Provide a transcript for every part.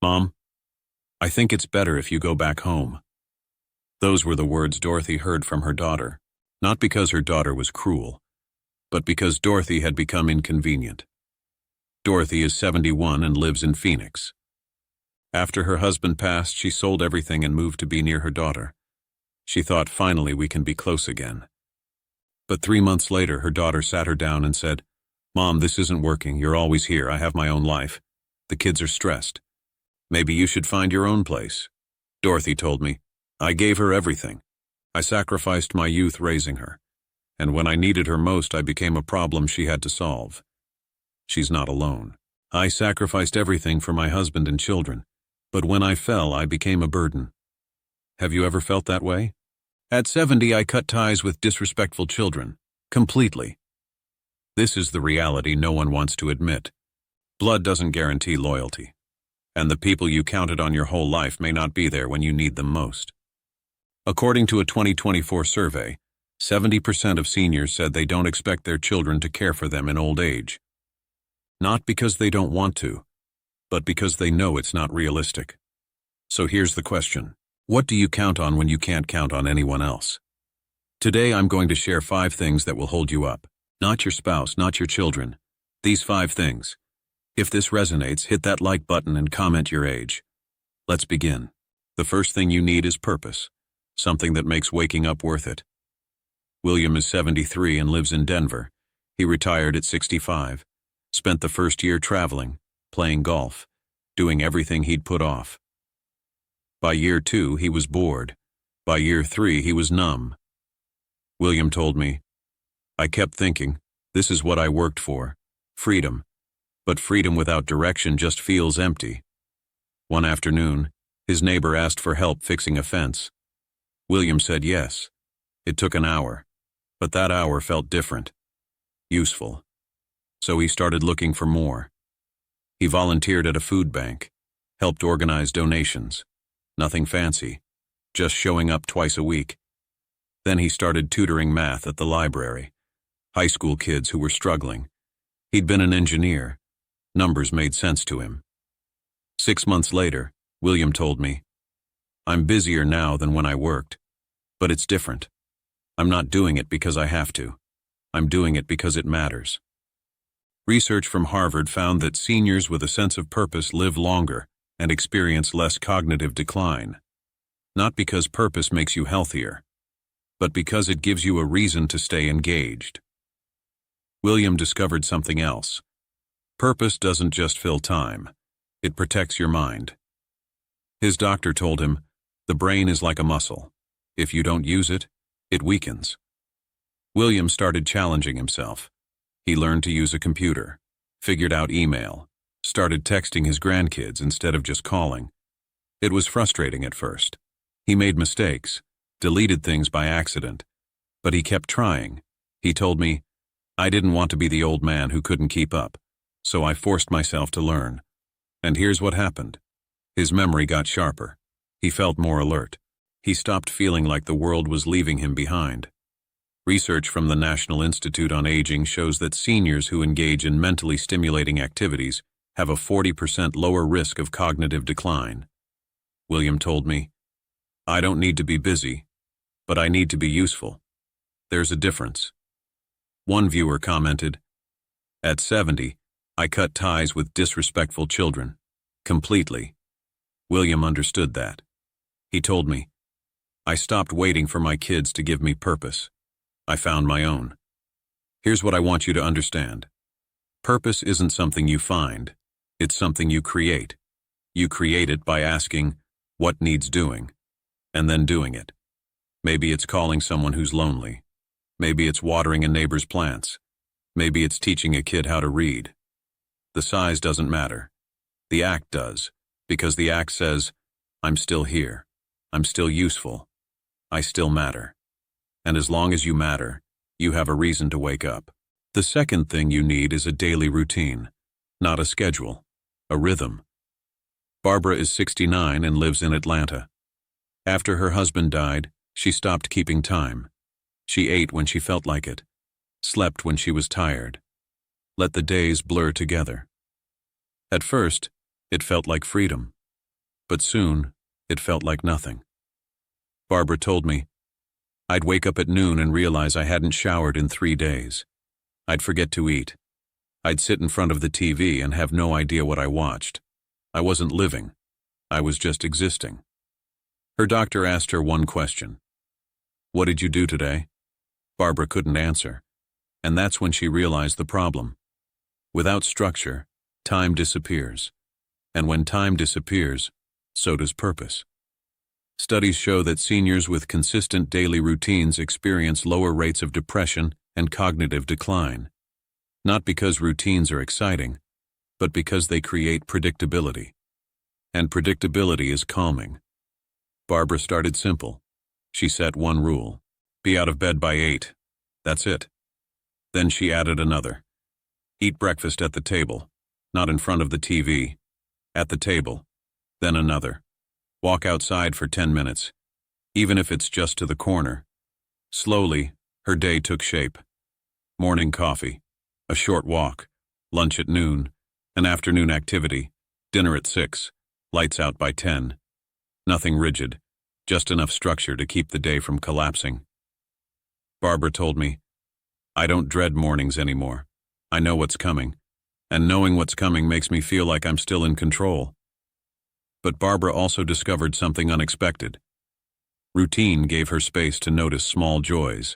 Mom, I think it's better if you go back home. Those were the words Dorothy heard from her daughter, not because her daughter was cruel, but because Dorothy had become inconvenient. Dorothy is 71 and lives in Phoenix. After her husband passed, she sold everything and moved to be near her daughter. She thought, finally we can be close again. But 3 months later, her daughter sat her down and said, "Mom, this isn't working. You're always here. I have my own life. The kids are stressed. Maybe you should find your own place." Dorothy told me, "I gave her everything. I sacrificed my youth raising her. And when I needed her most, I became a problem she had to solve." She's not alone. "I sacrificed everything for my husband and children, but when I fell, I became a burden." Have you ever felt that way? At 70, I cut ties with disrespectful children. Completely. This is the reality no one wants to admit. Blood doesn't guarantee loyalty. And the people you counted on your whole life may not be there when you need them most. According to a 2024 survey, 70% of seniors said they don't expect their children to care for them in old age. Not because they don't want to, but because they know it's not realistic. So here's the question. What do you count on when you can't count on anyone else? Today I'm going to share 5 things that will hold you up. Not your spouse, not your children. These 5 things. If this resonates, hit that like button and comment your age. Let's begin. The first thing you need is purpose, something that makes waking up worth it. William is 73 and lives in Denver. He retired at 65, spent the first year traveling, playing golf, doing everything he'd put off. By year 2, he was bored. By year 3, he was numb. William told me, "I kept thinking, this is what I worked for, freedom. But freedom without direction just feels empty." One afternoon, his neighbor asked for help fixing a fence. William said yes. It took an hour, but that hour felt different, useful. So he started looking for more. He volunteered at a food bank, helped organize donations. Nothing fancy, just showing up twice a week. Then he started tutoring math at the library, high school kids who were struggling. He'd been an engineer. Numbers made sense to him. 6 months later, William told me, "I'm busier now than when I worked, but it's different. I'm not doing it because I have to. I'm doing it because it matters." Research from Harvard found that seniors with a sense of purpose live longer and experience less cognitive decline. Not because purpose makes you healthier, but because it gives you a reason to stay engaged. William discovered something else. Purpose doesn't just fill time, it protects your mind. His doctor told him, the brain is like a muscle. If you don't use it, it weakens. William started challenging himself. He learned to use a computer, figured out email, started texting his grandkids instead of just calling. It was frustrating at first. He made mistakes, deleted things by accident, but he kept trying. He told me, "I didn't want to be the old man who couldn't keep up, so I forced myself to learn." And here's what happened. His memory got sharper. He felt more alert. He stopped feeling like the world was leaving him behind. Research from the National Institute on Aging shows that seniors who engage in mentally stimulating activities have a 40% lower risk of cognitive decline. William told me, "I don't need to be busy, but I need to be useful. There's a difference." One viewer commented, "At 70, I cut ties with disrespectful children. Completely." William understood that. He told me, "I stopped waiting for my kids to give me purpose. I found my own." Here's what I want you to understand. Purpose isn't something you find. It's something you create. You create it by asking, what needs doing? And then doing it. Maybe it's calling someone who's lonely. Maybe it's watering a neighbor's plants. Maybe it's teaching a kid how to read. The size doesn't matter. The act does, because the act says, I'm still here. I'm still useful. I still matter. And as long as you matter, you have a reason to wake up. The second thing you need is a daily routine, not a schedule, a rhythm. Barbara is 69 and lives in Atlanta. After her husband died, she stopped keeping time. She ate when she felt like it, slept when she was tired, let the days blur together. At first, it felt like freedom. But soon, it felt like nothing. Barbara told me, I'd wake up at noon and realize I hadn't showered in 3 days. I'd forget to eat. I'd sit in front of the TV and have no idea what I watched. I wasn't living. I was just existing. Her doctor asked her one question. What did you do today? Barbara couldn't answer. And that's when she realized the problem. Without structure, time disappears. And when time disappears, so does purpose. Studies show that seniors with consistent daily routines experience lower rates of depression and cognitive decline. Not because routines are exciting, but because they create predictability. And predictability is calming. Barbara started simple. She set one rule. Be out of bed by 8. That's it. Then she added another. Eat breakfast at the table, not in front of the TV. At the table. Then another. Walk outside for 10 minutes, even if it's just to the corner. Slowly, her day took shape. Morning coffee, a short walk, lunch at noon, an afternoon activity, dinner at 6, lights out by 10. Nothing rigid, just enough structure to keep the day from collapsing. Barbara told me, I don't dread mornings anymore. I know what's coming, and knowing what's coming makes me feel like I'm still in control. But Barbara also discovered something unexpected. Routine gave her space to notice small joys.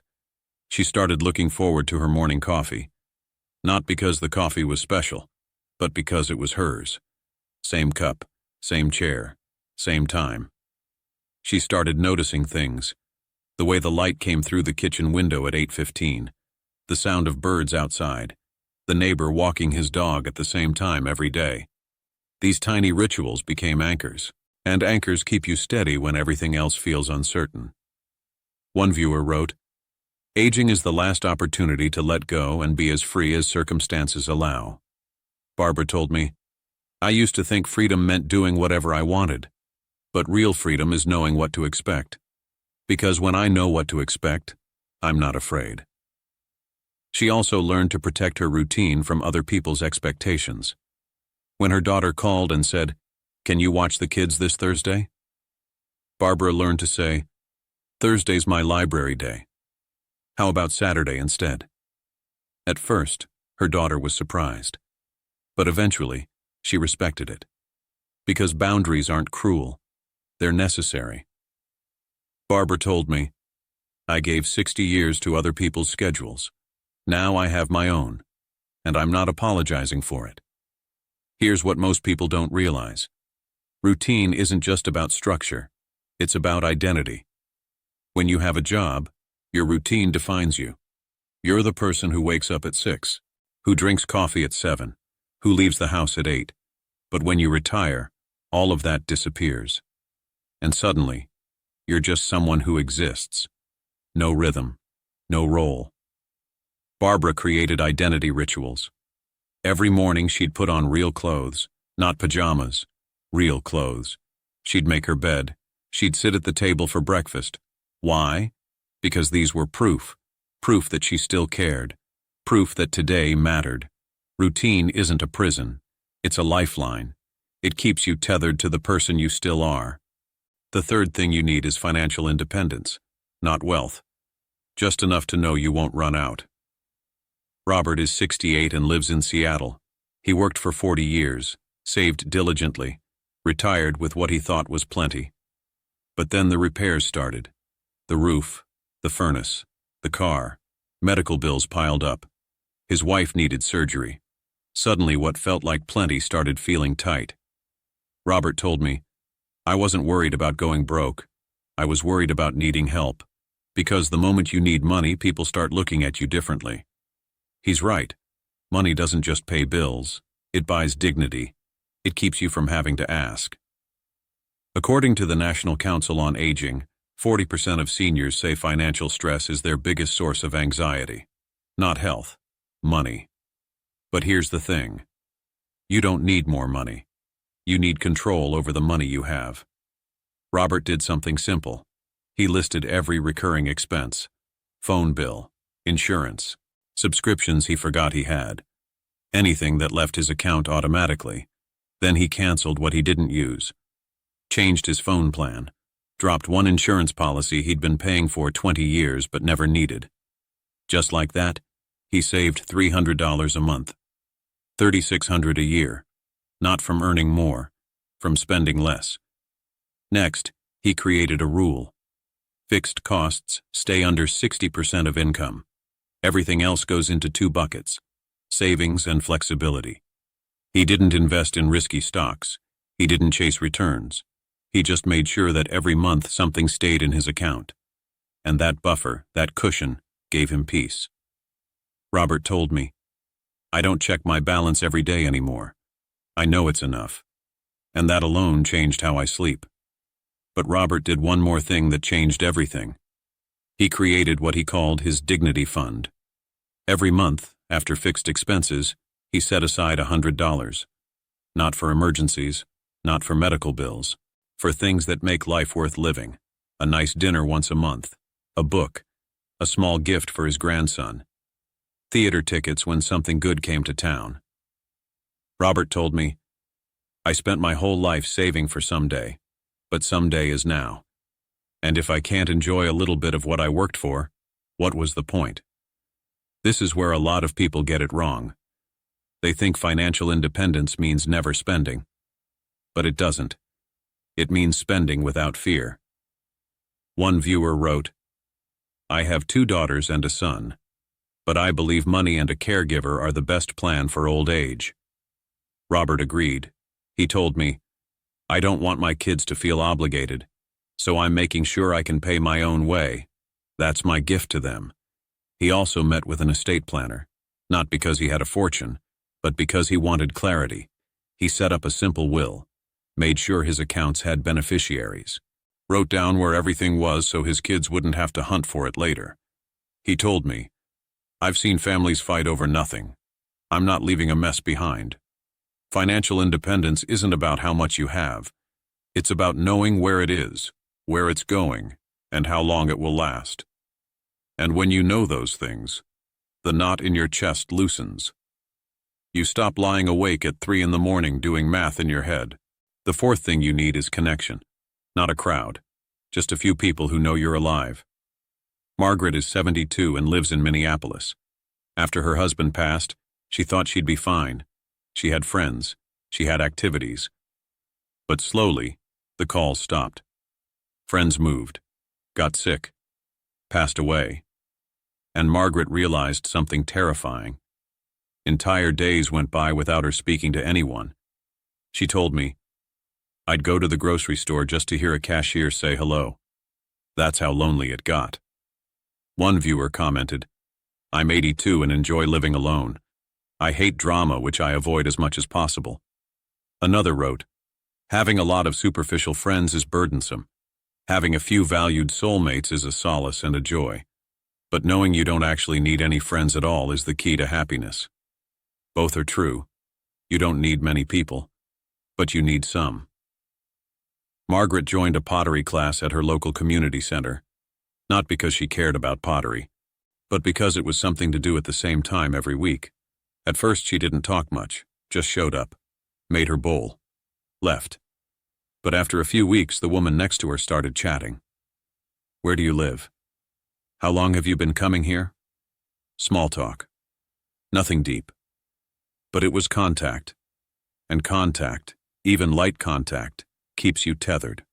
She started looking forward to her morning coffee. Not because the coffee was special, but because it was hers. Same cup, same chair, same time. She started noticing things. The way the light came through the kitchen window at 8:15, the sound of birds outside, the neighbor walking his dog at the same time every day. These tiny rituals became anchors, and anchors keep you steady when everything else feels uncertain. One viewer wrote, Aging is the last opportunity to let go and be as free as circumstances allow. Barbara told me, I used to think freedom meant doing whatever I wanted, but real freedom is knowing what to expect. Because when I know what to expect, I'm not afraid. She also learned to protect her routine from other people's expectations. When her daughter called and said, Can you watch the kids this Thursday? Barbara learned to say, Thursday's my library day. How about Saturday instead? At first, her daughter was surprised. But eventually, she respected it. Because boundaries aren't cruel. They're necessary. Barbara told me, I gave 60 years to other people's schedules. Now I have my own, and I'm not apologizing for it. Here's what most people don't realize. Routine isn't just about structure. It's about identity. When you have a job, your routine defines you. You're the person who wakes up at 6, who drinks coffee at 7, who leaves the house at 8. But when you retire, all of that disappears. And suddenly, you're just someone who exists. No rhythm, no role. Barbara created identity rituals. Every morning she'd put on real clothes, not pajamas, real clothes. She'd make her bed. She'd sit at the table for breakfast. Why? Because these were proof that she still cared, proof that today mattered. Routine isn't a prison. It's a lifeline. It keeps you tethered to the person you still are. The third thing you need is financial independence, not wealth. Just enough to know you won't run out. Robert is 68 and lives in Seattle. He worked for 40 years, saved diligently, retired with what he thought was plenty. But then the repairs started. The roof, the furnace, the car, medical bills piled up. His wife needed surgery. Suddenly what felt like plenty started feeling tight. Robert told me, I wasn't worried about going broke. I was worried about needing help. Because the moment you need money, people start looking at you differently. He's right. Money doesn't just pay bills. It buys dignity. It keeps you from having to ask. According to the National Council on Aging, 40% of seniors say financial stress is their biggest source of anxiety. Not health, money. But here's the thing. You don't need more money. You need control over the money you have. Robert did something simple. He listed every recurring expense. Phone bill, insurance, subscriptions he forgot he had, anything that left his account automatically. Then he canceled what he didn't use. changed his phone plan, dropped one insurance policy he'd been paying for 20 years but never needed. Just like that, he saved $300 a month, $3,600 a year, not from earning more, from spending less. Next, he created a rule. Fixed costs stay under 60% of income. Everything else goes into two buckets: savings and flexibility. He didn't invest in risky stocks. He didn't chase returns. He just made sure that every month something stayed in his account. And that buffer, that cushion, gave him peace. Robert told me, "I don't check my balance every day anymore. I know it's enough." And that alone changed how I sleep. But Robert did one more thing that changed everything. He created what he called his dignity fund. Every month, after fixed expenses, he set aside $100. Not for emergencies, not for medical bills, for things that make life worth living: a nice dinner once a month, a book, a small gift for his grandson, theater tickets when something good came to town. Robert told me, "I spent my whole life saving for someday, but someday is now. And if I can't enjoy a little bit of what I worked for, what was the point?" This is where a lot of people get it wrong. They think financial independence means never spending. But it doesn't. It means spending without fear. One viewer wrote, "I have 2 daughters and a son, but I believe money and a caregiver are the best plan for old age." Robert agreed. He told me, "I don't want my kids to feel obligated, so I'm making sure I can pay my own way. That's my gift to them." He also met with an estate planner, not because he had a fortune, but because he wanted clarity. He set up a simple will, made sure his accounts had beneficiaries, wrote down where everything was so his kids wouldn't have to hunt for it later. He told me, "I've seen families fight over nothing. I'm not leaving a mess behind." Financial independence isn't about how much you have. It's about knowing where it is, where it's going, and how long it will last. And when you know those things, the knot in your chest loosens. You stop lying awake at 3 in the morning doing math in your head. The fourth thing you need is connection. Not a crowd, just a few people who know you're alive. Margaret is 72 and lives in Minneapolis. After her husband passed, she thought she'd be fine. She had friends. She had activities. But slowly, the calls stopped. Friends moved, got sick, passed away. And Margaret realized something terrifying. Entire days went by without her speaking to anyone. She told me, "I'd go to the grocery store just to hear a cashier say hello." That's how lonely it got. One viewer commented, "I'm 82 and enjoy living alone. I hate drama, which I avoid as much as possible." Another wrote, "Having a lot of superficial friends is burdensome. Having a few valued soulmates is a solace and a joy. But knowing you don't actually need any friends at all is the key to happiness." Both are true. You don't need many people, but you need some. Margaret joined a pottery class at her local community center, not because she cared about pottery, but because it was something to do at the same time every week. At first she didn't talk much, just showed up, made her bowl, left. But after a few weeks, the woman next to her started chatting. "Where do you live? How long have you been coming here?" Small talk. Nothing deep. But it was contact. And contact, even light contact, keeps you tethered.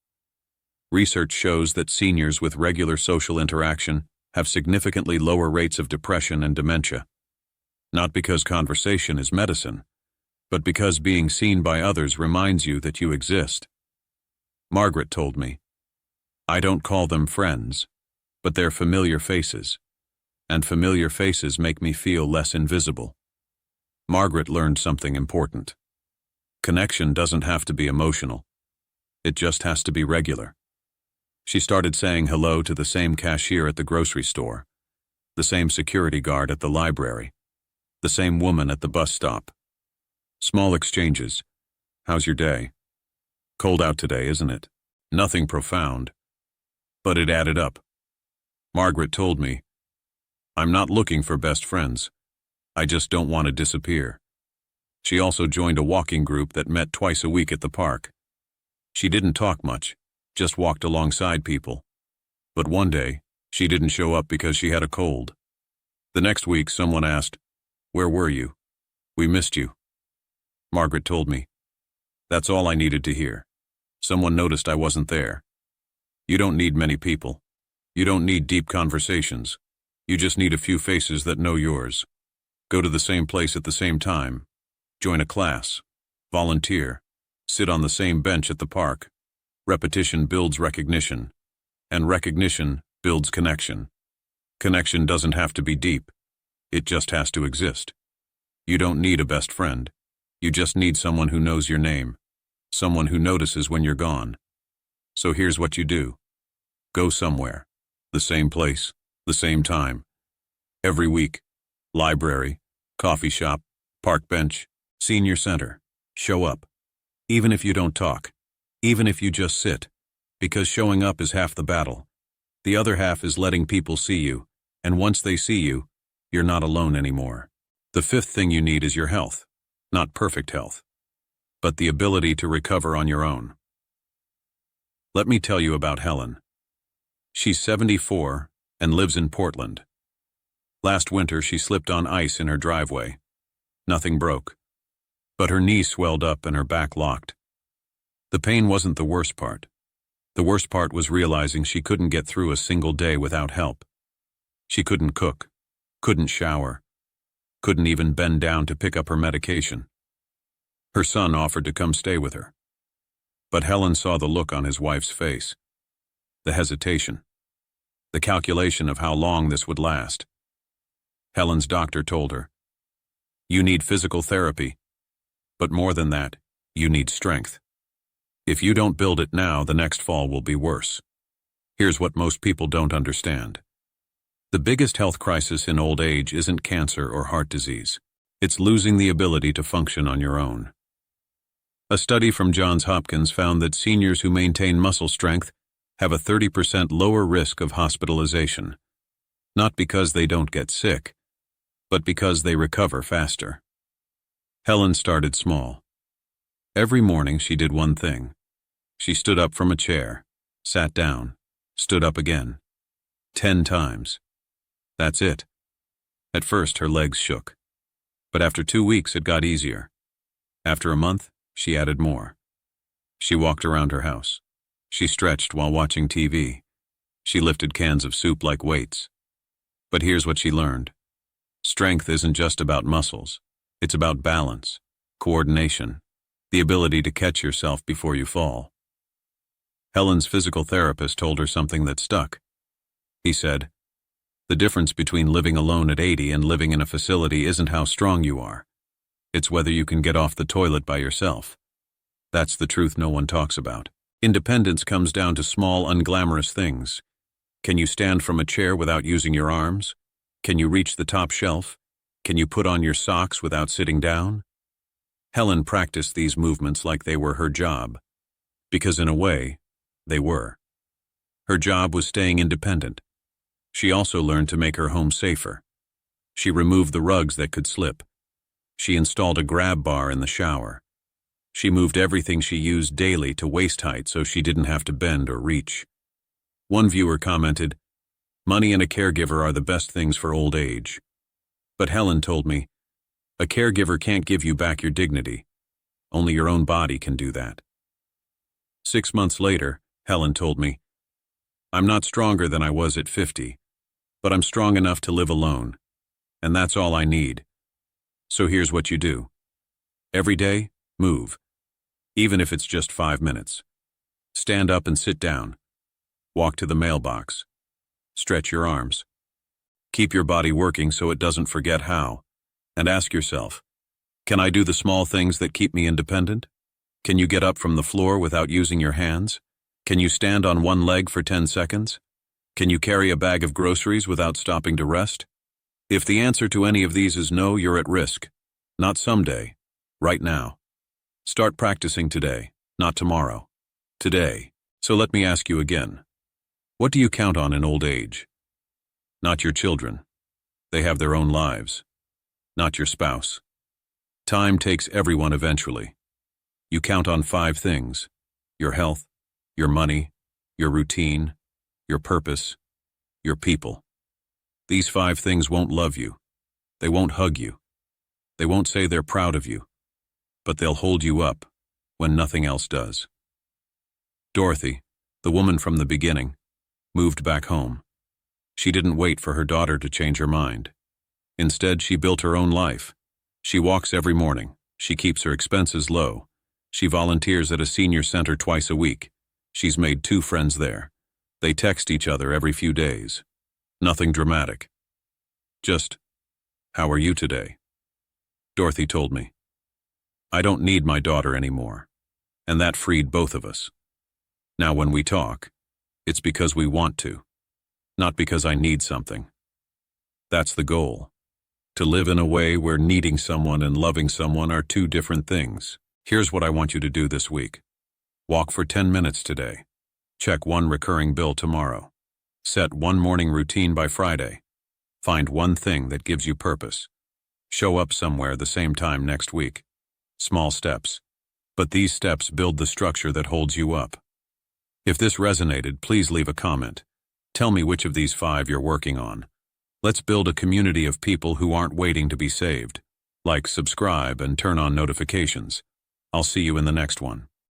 Research shows that seniors with regular social interaction have significantly lower rates of depression and dementia. Not because conversation is medicine, but because being seen by others reminds you that you exist. Margaret told me, "I don't call them friends, but they're familiar faces, and familiar faces make me feel less invisible." Margaret learned something important. Connection doesn't have to be emotional. It just has to be regular. She started saying hello to the same cashier at the grocery store, the same security guard at the library, the same woman at the bus stop. Small exchanges. "How's your day? Cold out today, isn't it?" Nothing profound, but it added up. Margaret told me, "I'm not looking for best friends. I just don't want to disappear." She also joined a walking group that met twice a week at the park. She didn't talk much, just walked alongside people. But one day, she didn't show up because she had a cold. The next week, someone asked, "Where were you? We missed you." Margaret told me. That's all I needed to hear. Someone noticed I wasn't there. You don't need many people. You don't need deep conversations. You just need a few faces that know yours. Go to the same place at the same time. Join a class. Volunteer. Sit on the same bench at the park. Repetition builds recognition. And recognition builds connection. Connection doesn't have to be deep. It just has to exist. You don't need a best friend. You just need someone who knows your name. Someone who notices when you're gone. So here's what you do. Go somewhere. The same place. The same time. Every week. Library. Coffee shop. Park bench. Senior center. Show up. Even if you don't talk. Even if you just sit. Because showing up is half the battle. The other half is letting people see you. And once they see you, you're not alone anymore. The fifth thing you need is your health. Not perfect health, but the ability to recover on your own. Let me tell you about Helen. She's 74 and lives in Portland. Last winter, she slipped on ice in her driveway. Nothing broke, but her knee swelled up and her back locked. The pain wasn't the worst part. The worst part was realizing she couldn't get through a single day without help. She couldn't cook, couldn't shower, couldn't even bend down to pick up her medication. Her son offered to come stay with her. But Helen saw the look on his wife's face. The hesitation. The calculation of how long this would last. Helen's doctor told her, "You need physical therapy. But more than that, you need strength. If you don't build it now, the next fall will be worse." Here's what most people don't understand. The biggest health crisis in old age isn't cancer or heart disease. It's losing the ability to function on your own. A study from Johns Hopkins found that seniors who maintain muscle strength have a 30% lower risk of hospitalization. Not because they don't get sick, but because they recover faster. Helen started small. Every morning she did one thing. She stood up from a chair, sat down, stood up again. 10 times. That's it. At first, her legs shook. But after 2 weeks, it got easier. After a month, she added more. She walked around her house. She stretched while watching TV. She lifted cans of soup like weights. But here's what she learned. Strength isn't just about muscles. It's about balance, coordination, the ability to catch yourself before you fall. Helen's physical therapist told her something that stuck. He said, "The difference between living alone at 80 and living in a facility isn't how strong you are. It's whether you can get off the toilet by yourself." That's the truth no one talks about. Independence comes down to small, unglamorous things. Can you stand from a chair without using your arms? Can you reach the top shelf? Can you put on your socks without sitting down? Helen practiced these movements like they were her job. Because in a way, they were. Her job was staying independent. She also learned to make her home safer. She removed the rugs that could slip. She installed a grab bar in the shower. She moved everything she used daily to waist height so she didn't have to bend or reach. One viewer commented, "Money and a caregiver are the best things for old age." But Helen told me, "A caregiver can't give you back your dignity. Only your own body can do that." 6 months later, Helen told me, "I'm not stronger than I was at 50, but I'm strong enough to live alone, and that's all I need." So here's what you do. Every day, move. Even if it's just 5 minutes. Stand up and sit down. Walk to the mailbox. Stretch your arms. Keep your body working so it doesn't forget how. And ask yourself, can I do the small things that keep me independent? Can you get up from the floor without using your hands? Can you stand on one leg for 10 seconds? Can you carry a bag of groceries without stopping to rest? If the answer to any of these is no, you're at risk. Not someday. Right now. Start practicing today, not tomorrow. Today. So let me ask you again. What do you count on in old age? Not your children. They have their own lives. Not your spouse. Time takes everyone eventually. You count on 5 things. Your health, your money, your routine, your purpose, your people. These 5 things won't love you. They won't hug you. They won't say they're proud of you. But they'll hold you up when nothing else does. Dorothy, the woman from the beginning, moved back home. She didn't wait for her daughter to change her mind. Instead, she built her own life. She walks every morning. She keeps her expenses low. She volunteers at a senior center twice a week. She's made 2 friends there. They text each other every few days. Nothing dramatic. Just, "How are you today?" Dorothy told me. I don't need my daughter anymore. And that freed both of us. Now when we talk, it's because we want to, not because I need something. That's the goal. To live in a way where needing someone and loving someone are 2 different things. Here's what I want you to do this week. Walk for 10 minutes today. Check 1 recurring bill tomorrow. Set 1 morning routine by Friday. Find 1 thing that gives you purpose. Show up somewhere the same time next week. Small steps. But these steps build the structure that holds you up. If this resonated, please leave a comment. Tell me which of these 5 you're working on. Let's build a community of people who aren't waiting to be saved. Like, subscribe, and turn on notifications. I'll see you in the next one.